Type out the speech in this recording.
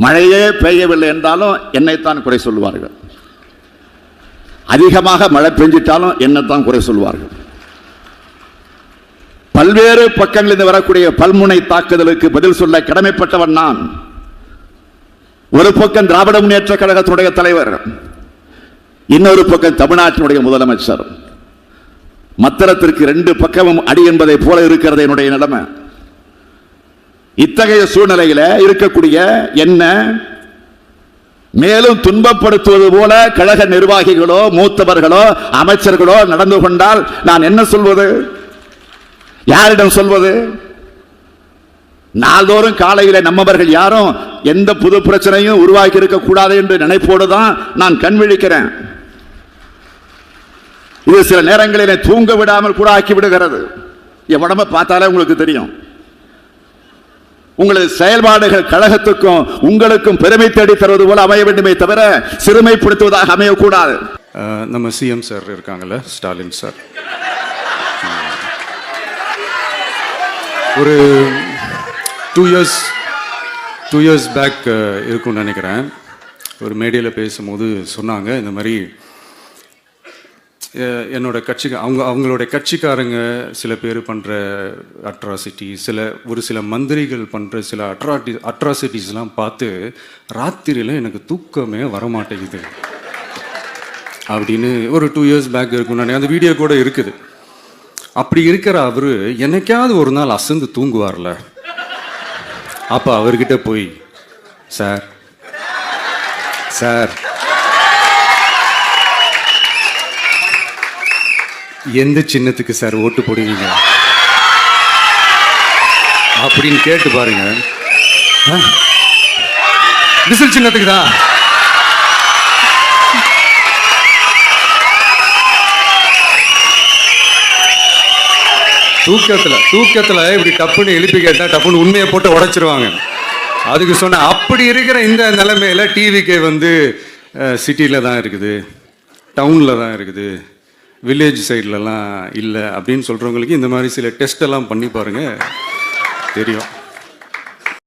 மழையே பெய்யவில்லை என்றாலும் என்னைத்தான் குறை சொல்லுவார்கள். அதிகமாக மழை பெஞ்சிட்டாலும் என்னத்தான் குறை சொல்வார்கள். பல்வேறு பக்கங்களில் வரக்கூடிய பல்முனை தாக்குதலுக்கு பதில் சொல்ல கடமைப்பட்டவன் நான். ஒரு பக்கம் திராவிட முன்னேற்ற கழகத்தினுடைய தலைவர், இன்னொரு பக்கம் தமிழ்நாட்டினுடைய முதலமைச்சர். மத்திரத்திற்கு 2 பக்கமும் அடி என்பதை போல இருக்கிறது என்னுடைய நிலைமை. இத்தகைய சூழ்நிலையில இருக்கக்கூடிய என்ன மேலும் துன்பப்படுத்துவது போல கழக நிர்வாகிகளோ மூத்தவர்களோ அமைச்சர்களோ நடந்து கொண்டால் நான் என்ன சொல்வது? யாரிடம் சொல்வது? நாள்தோறும் காலையில நம்மவர்கள் யாரும் எந்த புது பிரச்சனையும் உருவாக்கி இருக்க கூடாது என்று நினைப்போடு தான் நான் கண் விழிக்கிறேன். இது சில நேரங்களில் தூங்க விடாமல் கூட ஆக்கி விடுகிறது. என் உடம்ப பார்த்தாலே உங்களுக்கு தெரியும். உங்களது செயல்பாடுகள் கழகத்துக்கும் உங்களுக்கும் பெருமை தேடி தருவது போல அமைய வேண்டுமே தவிர சிறுமைப்படுத்துவதாக அமையக்கூடாது. நம்ம சிஎம் சார் இருக்காங்கல்ல, ஸ்டாலின் சார், ஒரு 2 இயர்ஸ் பேக் இருக்கும்னு நினைக்கிறேன். ஒரு மேடையில் பேசும்போது சொன்னாங்க, இந்த மாதிரி என்னோட அவங்களுடைய கட்சிக்காரங்க சில பேர் பண்ணுற அட்ராசிட்டி, ஒரு சில மந்திரிகள் பண்ணுற சில அட்ராசிட்டிஸ்லாம் பார்த்து ராத்திரியில் எனக்கு தூக்கமே வரமாட்டேங்குது அப்படின்னு ஒரு 2 இயர்ஸ் பேக் இருக்கும் நினைக்கிறேன். அந்த வீடியோ கூட இருக்குது. அப்படி இருக்கிற அவரு என்னைக்காவது ஒரு நாள் அசந்து தூங்குவார்ல, அப்ப அவர்கிட்ட போய் சார் சார் எந்த சின்னத்துக்கு சார் ஓட்டு போடுவீங்க அப்படின்னு கேட்டு பாருங்க. விசில் சின்னத்துக்கு தான். தூக்கத்துல இப்படி டப்புன்னு எழுப்பி கேட்டா டப்புன்னு உண்மையை போட்டு உடைச்சிருவாங்க. அதுக்கு சொன்ன அப்படி இருக்கிற இந்த நிலைமையில டிவிக்கே வந்து சிட்டியில தான் இருக்குது, டவுன்ல தான் இருக்குது, வில்லேஜ் சைட்லலாம் இல்லை அப்படின்னு சொல்றவங்களுக்கு இந்த மாதிரி சில டெஸ்ட் எல்லாம் பண்ணி பாருங்க, தெரியும்.